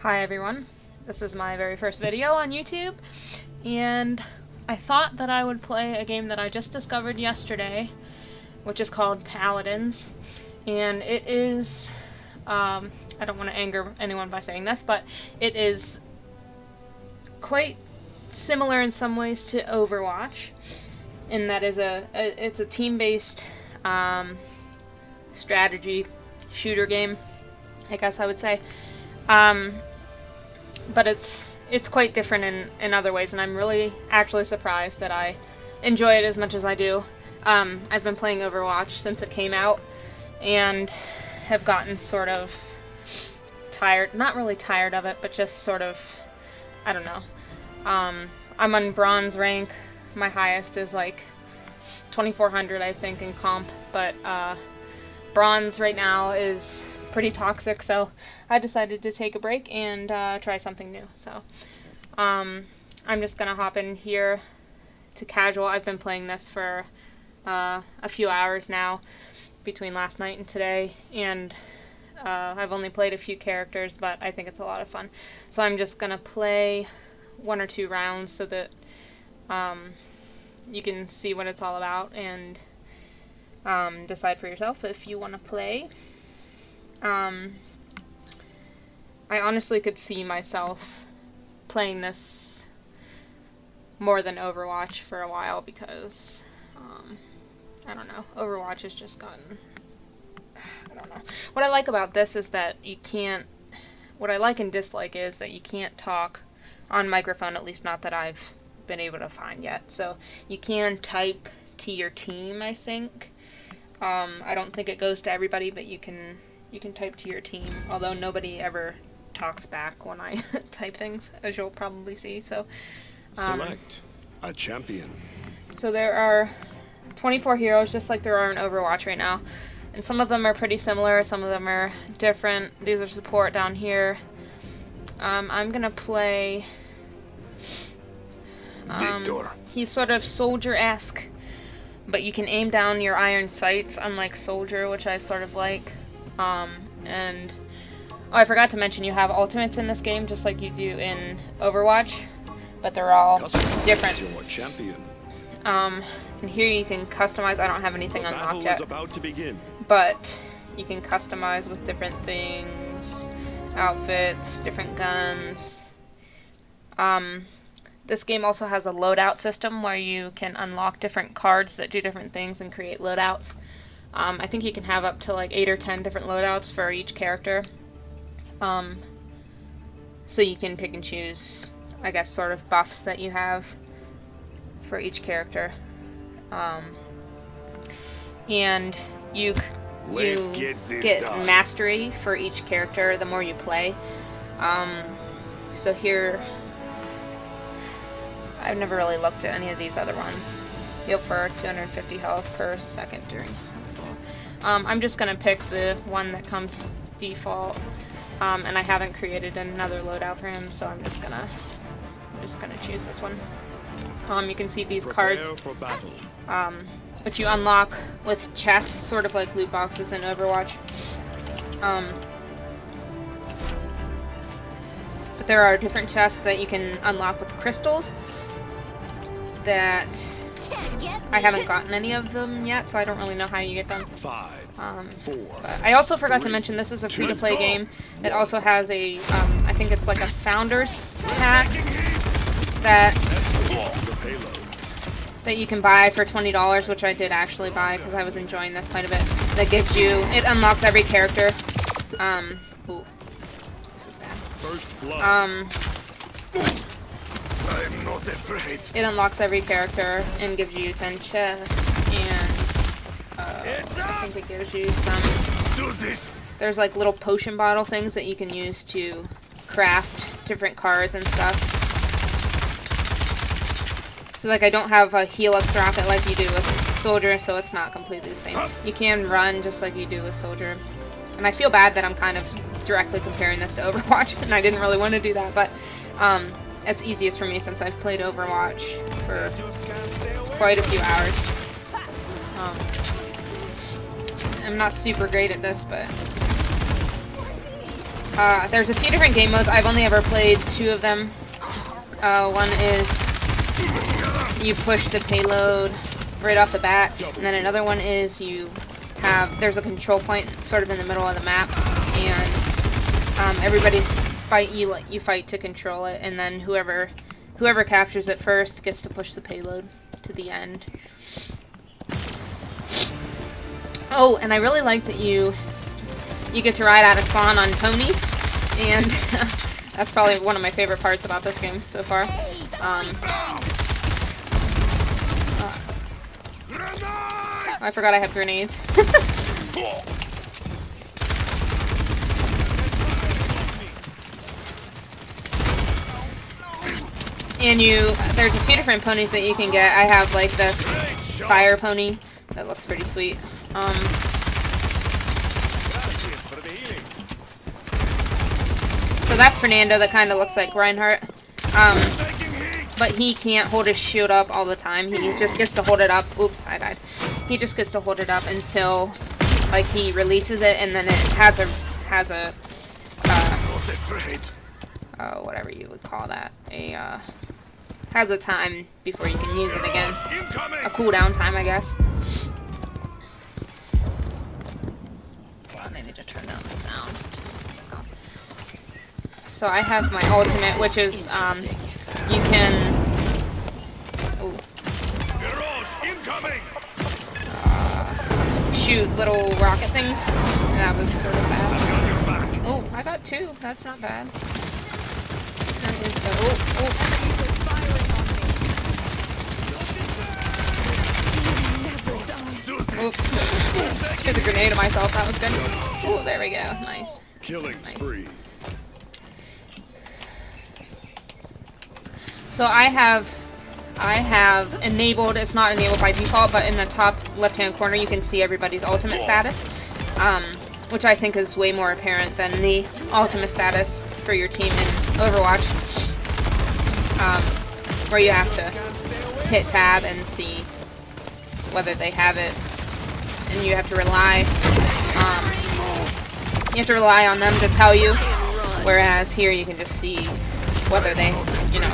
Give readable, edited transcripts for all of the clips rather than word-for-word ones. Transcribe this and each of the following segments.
Hi everyone, this is my very first video on YouTube, and I thought that I would play a game that I just discovered yesterday, which is called Paladins, and it is, I don't want to anger anyone by saying this, but it is quite similar in some ways to Overwatch, in that it's a team-based strategy shooter game, I guess I would say. But it's quite different in other ways, and I'm really actually surprised that I enjoy it as much as I do. I've been playing Overwatch since it came out, and have gotten sort of tired, not really tired of it, but just sort of, I don't know. I'm on bronze rank. My highest is like 2400, I think, in comp, but bronze right now is pretty toxic, so I decided to take a break and try something new. So I'm just gonna hop in here to casual. I've been playing this for a few hours now, between last night and today, and I've only played a few characters, but I think it's a lot of fun. So I'm just gonna play 1 or 2 rounds so that you can see what it's all about and decide for yourself if you want to play. I honestly could see myself playing this more than Overwatch for a while because, I don't know, Overwatch has just gotten, I don't know. What I like about this is that you can't, what I like and dislike is that you can't talk on microphone, at least not that I've been able to find yet. So you can type to your team, I think. I don't think it goes to everybody, but you can type to your team, although nobody ever talks back when I type things, as you'll probably see. So select a champion. So there are 24 heroes, just like there are in Overwatch right now, and some of them are pretty similar, some of them are different. These are support down here. I'm gonna play Victor. He's sort of soldier-esque, but you can aim down your iron sights, unlike soldier, which I sort of like. And oh, I forgot to mention you have ultimates in this game, just like you do in Overwatch, but they're all different. Your champion. And here you can customize. I don't have anything unlocked yet, About to begin. but you can customize with different things, outfits, different guns. This game also has a loadout system where you can unlock different cards that do different things and create loadouts. I think you can have up to like 8 or 10 different loadouts for each character. So you can pick and choose, I guess, sort of buffs that you have for each character. And you get mastery for each character the more you play. So here, I've never really looked at any of these other ones. Heal for 250 health per second during hustle. I'm just gonna pick the one that comes default, and I haven't created another loadout for him, so I'm just gonna choose this one. You can see these cards, which you unlock with chests, sort of like loot boxes in Overwatch. But there are different chests that you can unlock with crystals that I haven't gotten any of them yet, so I don't really know how you get them. 5, 4. But I also forgot to mention this is a free-to-play game that also has a, I think it's like a founder's pack that you can buy for $20, which I did actually buy because I was enjoying this quite a bit. That gives you, it unlocks every character. Ooh, this is bad. First blood. I'm not afraid. It unlocks every character and gives you 10 chests, and I think it gives you some. There's like little potion bottle things that you can use to craft different cards and stuff. So like I don't have a Helix rocket like you do with Soldier, so it's not completely the same. You can run just like you do with Soldier. And I feel bad that I'm kind of directly comparing this to Overwatch, and I didn't really want to do that, but it's easiest for me since I've played Overwatch for quite a few hours. I'm not super great at this, but There's a few different game modes. I've only ever played 2 of them. One is you push the payload right off the bat, and then another one is there's a control point sort of in the middle of the map, and you fight to control it, and then whoever captures it first gets to push the payload to the end. Oh, and I really like that you get to ride out of spawn on ponies, and that's probably one of my favorite parts about this game so far. I forgot I have grenades. And there's a few different ponies that you can get. I have like this fire pony that looks pretty sweet. So that's Fernando, that kind of looks like Reinhardt. But he can't hold his shield up all the time. He just gets to hold it up. Oops, I died. He just gets to hold it up until like he releases it, and then it has a whatever you would call that. Has a time before you can use it again. A cooldown time, I guess. I need to turn down the sound. So I have my ultimate, which is you can shoot little rocket things. And that was sort of bad. Oh, I got 2. That's not bad. There is the Oops. Just threw the grenade at myself. That was good. Oh, there we go. Nice. Killing spree. So I have enabled, it's not enabled by default, but in the top left-hand corner you can see everybody's ultimate status, which I think is way more apparent than the ultimate status for your team in Overwatch, where you have to hit tab and see whether they have it, and you have to rely on them to tell you, whereas here you can just see whether they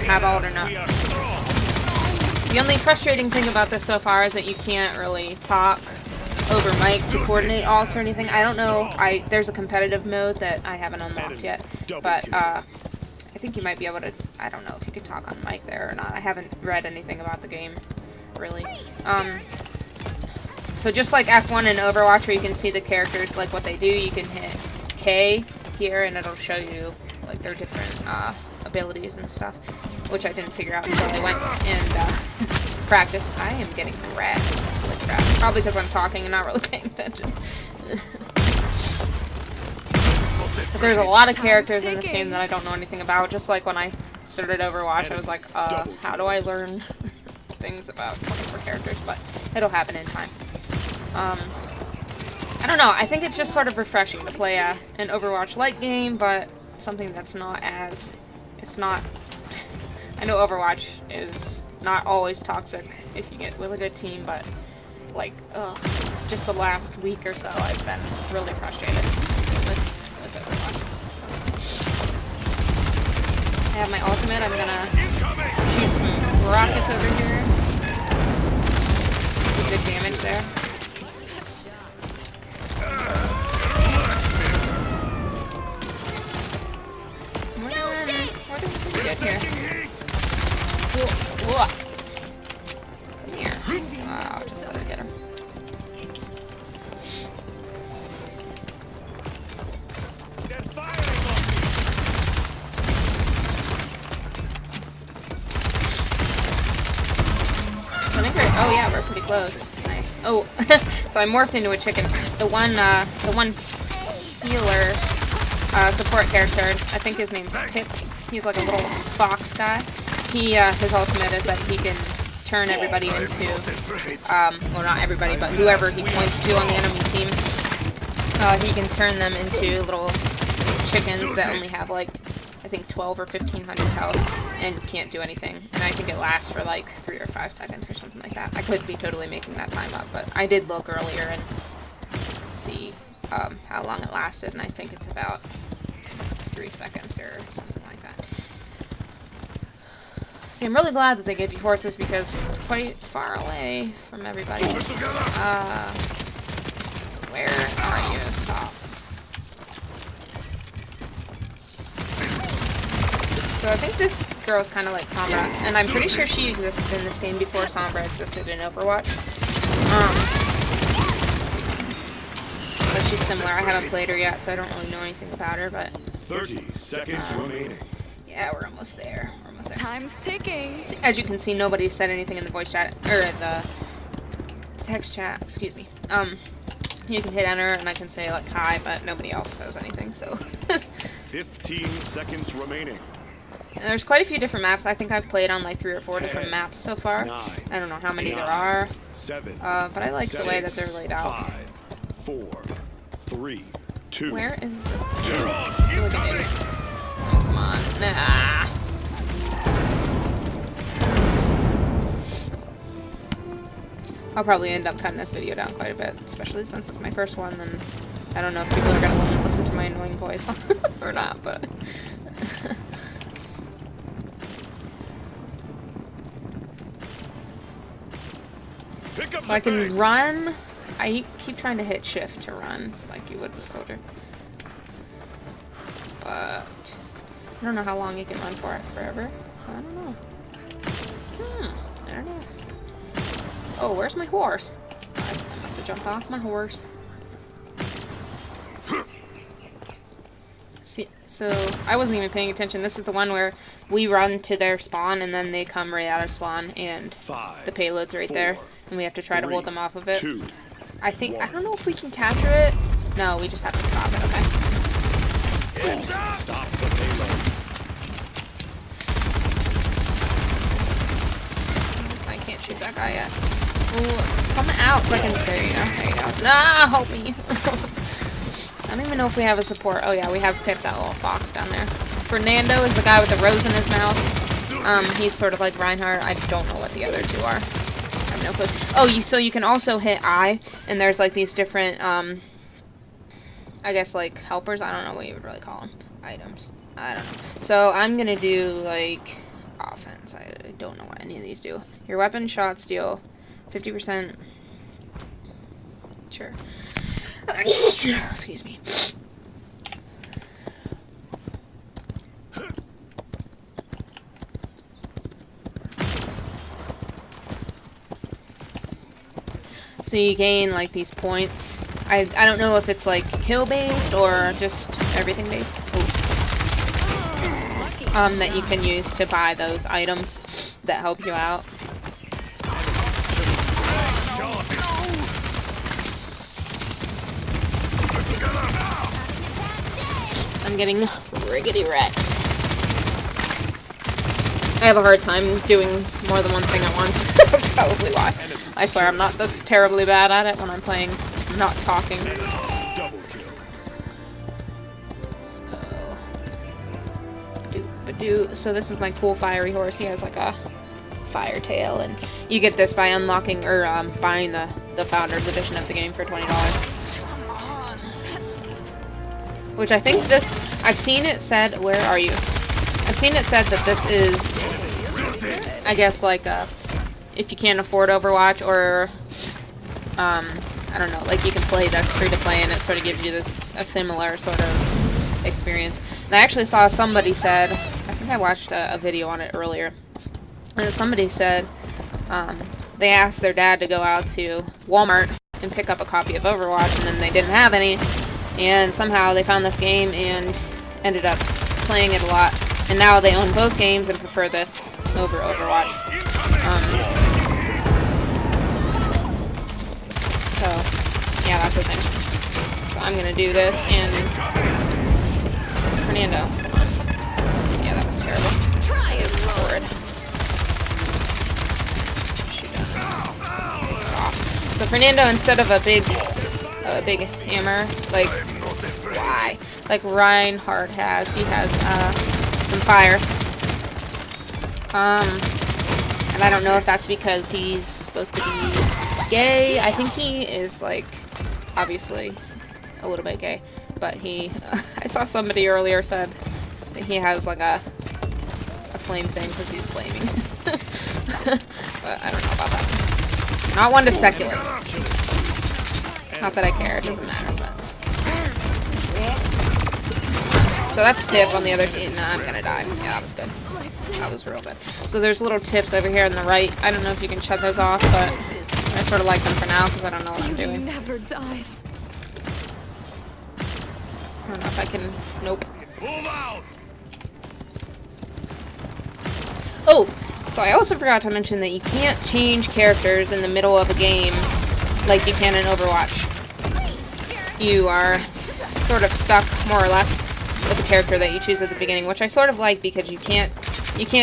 have ult or not. The only frustrating thing about this so far is that you can't really talk over mic to coordinate ults or anything. I don't know. There's a competitive mode that I haven't unlocked yet, but I think you might be able to. I don't know if you could talk on mic there or not. I haven't read anything about the game, really. So just like F1 in Overwatch, where you can see the characters, like what they do, you can hit K here, and it'll show you like their different abilities and stuff, which I didn't figure out until I went and practiced. I am getting wrecked. Holy crap. Probably because I'm talking and not really paying attention. But there's a lot of characters in this game that I don't know anything about. Just like when I started Overwatch, I was like, how do I learn things about 24 characters? But it'll happen in time. I don't know. I think it's just sort of refreshing to play an Overwatch-like game, but something that's not as... It's not... I know Overwatch is not always toxic if you get with a good team, but like, just the last week or so I've been really frustrated with Overwatch. I have my ultimate. I'm gonna shoot some rockets over here. Good damage there. We're doing pretty good here. Whoa. Come here. I'll just let her get him. I think oh yeah, we're pretty close. Nice. Oh, so I morphed into a chicken. The one healer support character, I think his name's Pip. He's like a little fox guy. His ultimate is that he can turn everybody into, well, not everybody, but whoever he points to on the enemy team, he can turn them into little chickens that only have like, I think 12 or 1500 health and can't do anything. And I think it lasts for like 3 or 5 seconds or something like that. I could be totally making that time up, but I did look earlier and see how long it lasted, and I think it's about 3 seconds or something like that. See, I'm really glad that they gave you horses because it's quite far away from everybody. Where are you? Stop. So I think this girl is kind of like Sombra, and I'm pretty sure she existed in this game before Sombra existed in Overwatch. But she's similar. I haven't played her yet, so I don't really know anything about her, but... 30 seconds remaining. Yeah, we're almost there. We're almost there. Time's ticking. So, as you can see, nobody said anything in the voice chat, or the text chat, excuse me. You can hit enter, and I can say, like, hi, but nobody else says anything, so... 15 seconds remaining. And there's quite a few different maps. I think I've played on like 3 or 4 different maps so far. 9, I don't know how many there are. 7, but I like the way that they're laid out. 5, 4, 3, 2. Where is the... Zero. I feel like an idiot. Oh, come on. Nah. I'll probably end up cutting this video down quite a bit, especially since it's my first one, and I don't know if people are going to want to listen to my annoying voice or not, but... So I can run. I keep trying to hit shift to run, like you would with soldier. But I don't know how long you can run for. Forever? I don't know. I don't know. Oh, where's my horse? I must have jumped off my horse. See, so I wasn't even paying attention. This is the one where we run to their spawn and then they come right out of spawn and 5, the payload's right 4, there. And we have to try 3, to hold them off of it. 2, I think, 1. I don't know if we can capture it. No, we just have to stop it, okay. Stop the payload. I can't shoot that guy yet. Ooh, come out so I can, there you go, there you go. Nah, help me. I don't even know if we have a support. Oh yeah, we have picked that little fox down there. Fernando is the guy with the rose in his mouth. He's sort of like Reinhardt. I don't know what the other two are. I have no clue. Oh, so you can also hit I, and there's like these different, I guess like helpers. I don't know what you would really call them. Items. I don't know. So I'm gonna do like offense. I don't know what any of these do. Your weapon shots deal 50%. Sure. Excuse me. So you gain like these points. I don't know if it's like kill based or just everything based. Ooh. That you can use to buy those items that help you out. I'm getting riggedy wrecked. I have a hard time doing more than one thing at once. That's probably why. I swear I'm not this terribly bad at it when I'm playing, not talking. So this is my cool fiery horse. He has like a fire tail, and you get this by unlocking or buying the Founders Edition of the game for $20. Which I think this, I've seen it said, where are you? I've seen it said that this is, I guess, like, if you can't afford Overwatch, or, I don't know, like, you can play that's free to play, and it sort of gives you this, a similar sort of experience. And I actually saw somebody said, I think I watched a video on it earlier, and somebody said, they asked their dad to go out to Walmart and pick up a copy of Overwatch, and then they didn't have any. And somehow they found this game and ended up playing it a lot. And now they own both games and prefer this over Overwatch. So, yeah, that's the thing. So I'm gonna do this, and Fernando, come on. Yeah, that was terrible. That was horrid. Shoot down. Stop. So Fernando, instead of a big hammer, like, why? Like Reinhardt has. He has, some fire. And I don't know if that's because he's supposed to be gay. I think he is, like, obviously a little bit gay. But he, I saw somebody earlier said He has like a flame thing because he's flaming. But I don't know about that. Not one to speculate. Not that I care, it doesn't matter, but. So that's Tip on the other team. Nah, I'm gonna die. Yeah, that was good. That was real good. So there's little tips over here on the right. I don't know if you can shut those off, but I sort of like them for now because I don't know what I'm doing. Never dies. I don't know if I can. Nope. Oh, so I also forgot to mention that you can't change characters in the middle of a game like you can in Overwatch. You are sort of stuck, more or less, with the character that you choose at the beginning, which I sort of like because you can't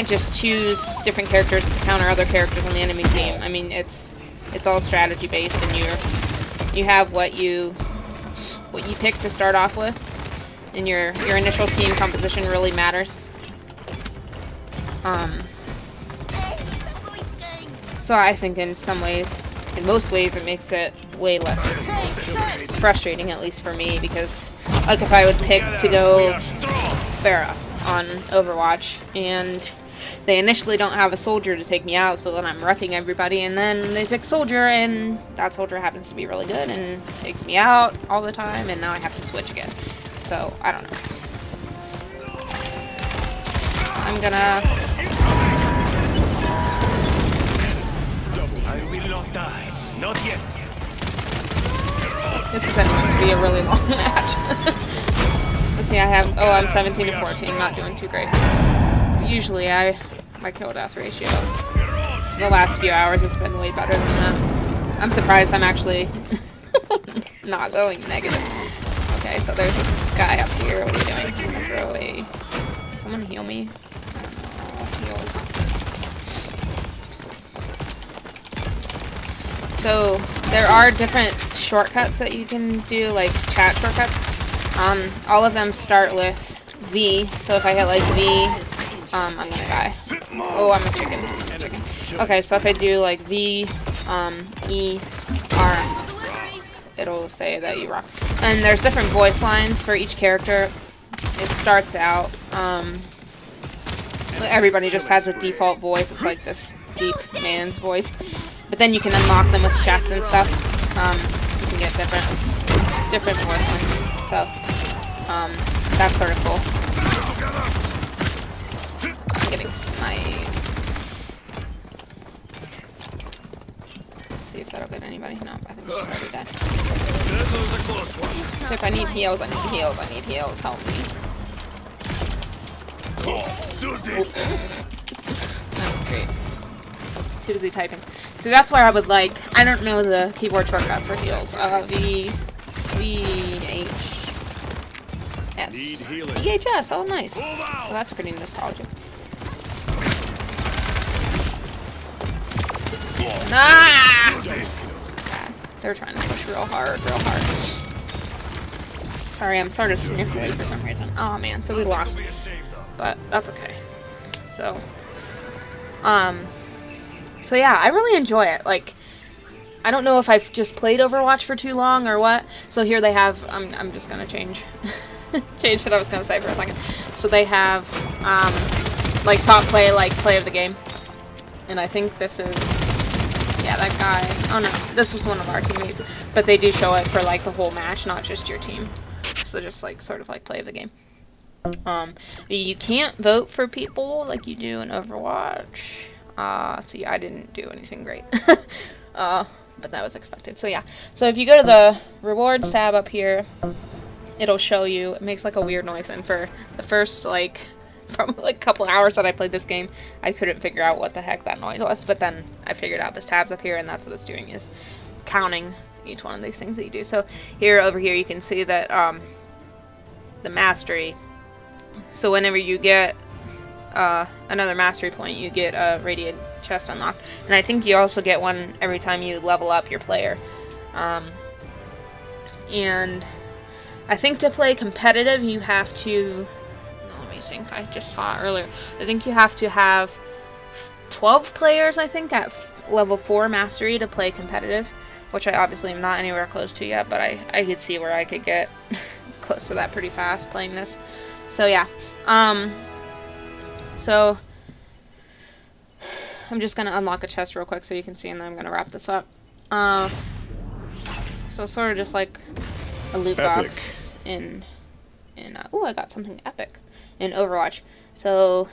just choose different characters to counter other characters on the enemy team. I mean, it's all strategy based, and you have what you pick to start off with, and your initial team composition really matters. So I think in most ways, it makes it way less frustrating, at least for me, because like if I would pick to go Pharah on Overwatch, and they initially don't have a soldier to take me out, so then I'm wrecking everybody, and then they pick soldier, and that soldier happens to be really good and takes me out all the time, and now I have to switch again. So I don't know. I'm gonna. I will not die. Not yet. This is ending up to be a really long match. Let's see, I'm 17 to 14, not doing too great. Usually my kill death ratio the last few hours has been way better than that. I'm surprised I'm actually not going negative. Okay, so there's this guy up here. What are you doing? I'm gonna throw a... Can someone heal me? I don't know. Heals. So there are different shortcuts that you can do, like chat shortcuts. All of them start with V. So if I hit like V, I'm gonna die. Oh, I'm a chicken. Okay, so if I do like V, E, R, it'll say that you rock. And there's different voice lines for each character. It starts out, everybody just has a default voice. It's like this deep man's voice. But then you can unlock them with chats and stuff. You can get different voice lines. So, that's sort of cool. I'm getting sniped. Let's see if that'll get anybody. No, I think she's already dead. If I need heals, I need heals. I need heals. Help me. That was great. Too busy typing. So that's where I would like. I don't know the keyboard shortcut for heals. V H S EHS. Oh, nice. Well, that's pretty nostalgic. Ah! They're trying to push real hard, Sorry, I'm sort of sniffly for some reason. Oh man, so we lost. But that's okay. So, so yeah, I really enjoy it. Like, I don't know if I've just played Overwatch for too long or what. So here they have, I'm just gonna change what I was gonna say for a second. So they have, like top play, like play of the game. And I think this is, yeah, that guy, oh no, this was one of our teammates. But they do show it for like the whole match, not just your team. So just like, sort of like play of the game. You can't vote for people like you do in Overwatch. See, I didn't do anything great. But that was expected. So yeah. So if you go to the rewards tab up here, it'll show you, it makes like a weird noise, and for the first like probably like a couple hours that I played this game, I couldn't figure out what the heck that noise was, but then I figured out this tab's up here, and that's what it's doing, is counting each one of these things that you do. So here, over here, you can see that the mastery. So whenever you get another mastery point, you get a radiant chest unlocked, and I think you also get one every time you level up your player. And I think to play competitive, you have to. No, let me think. I just saw it earlier. I think you have to have 12 players. I think at level 4 mastery to play competitive, which I obviously am not anywhere close to yet. But I could see where I could get close to that pretty fast playing this. So yeah, so I'm just gonna unlock a chest real quick so you can see, and then I'm gonna wrap this up. So sort of just like a loot box in oh, I got something epic in Overwatch. So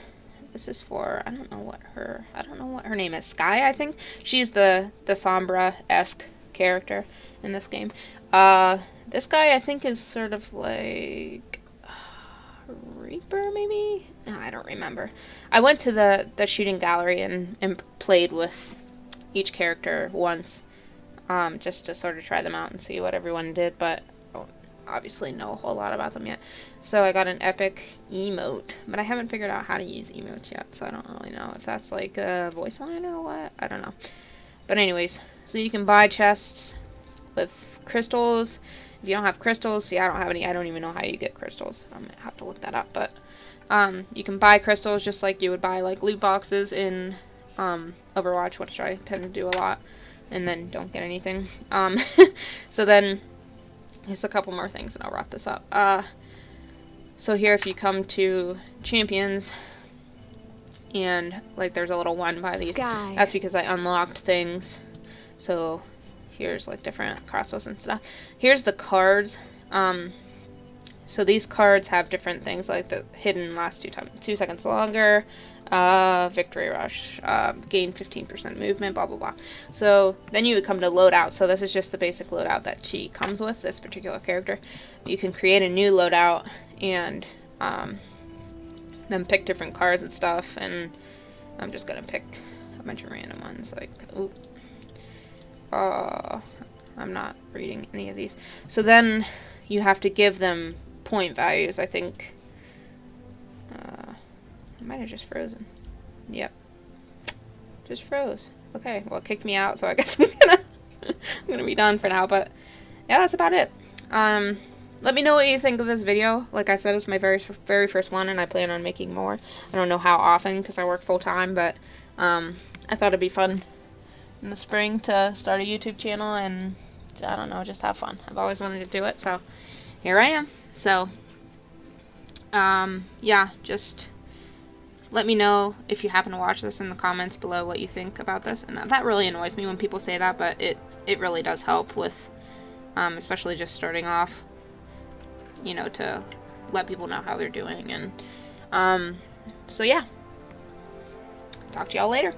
this is for, I don't know what her name is. Sky, I think. She's the Sombra-esque character in this game. This guy I think is sort of like Reaper, maybe? No, I don't remember. I went to the shooting gallery and played with each character once, just to sort of try them out and see what everyone did, but I don't obviously know a whole lot about them yet. So I got an epic emote, but I haven't figured out how to use emotes yet, so I don't really know if that's like a voice line or what. I don't know. But anyways, so you can buy chests with crystals. If you don't have crystals, see, I don't have any. I don't even know how you get crystals. I'm gonna have to look that up. But you can buy crystals just like you would buy like loot boxes in Overwatch, which I tend to do a lot, and then don't get anything. So then just a couple more things, and I'll wrap this up. So here, if you come to champions, and like there's a little one by these, that's because I unlocked things. So here's like different crossbows and stuff. Here's the cards. So these cards have different things, like the hidden lasts 2 seconds longer, victory rush, gain 15% movement, blah blah blah. So then you would come to loadout. So this is just the basic loadout that she comes with, this particular character. You can create a new loadout and then pick different cards and stuff. And I'm just gonna pick a bunch of random ones, like oop. I'm not reading any of these. So then you have to give them point values, I think. I might have just frozen. Yep. Just froze. Okay, well, it kicked me out, so I guess I'm gonna be done for now, but yeah, that's about it. Let me know what you think of this video. Like I said, it's my very first one, and I plan on making more. I don't know how often, because I work full-time, but I thought it'd be fun in the spring to start a YouTube channel and, I don't know, just have fun. I've always wanted to do it, so here I am. So yeah, just let me know if you happen to watch this in the comments below what you think about this. And that really annoys me when people say that, but it really does help with especially just starting off, you know, to let people know how they're doing. And so yeah, talk to y'all later.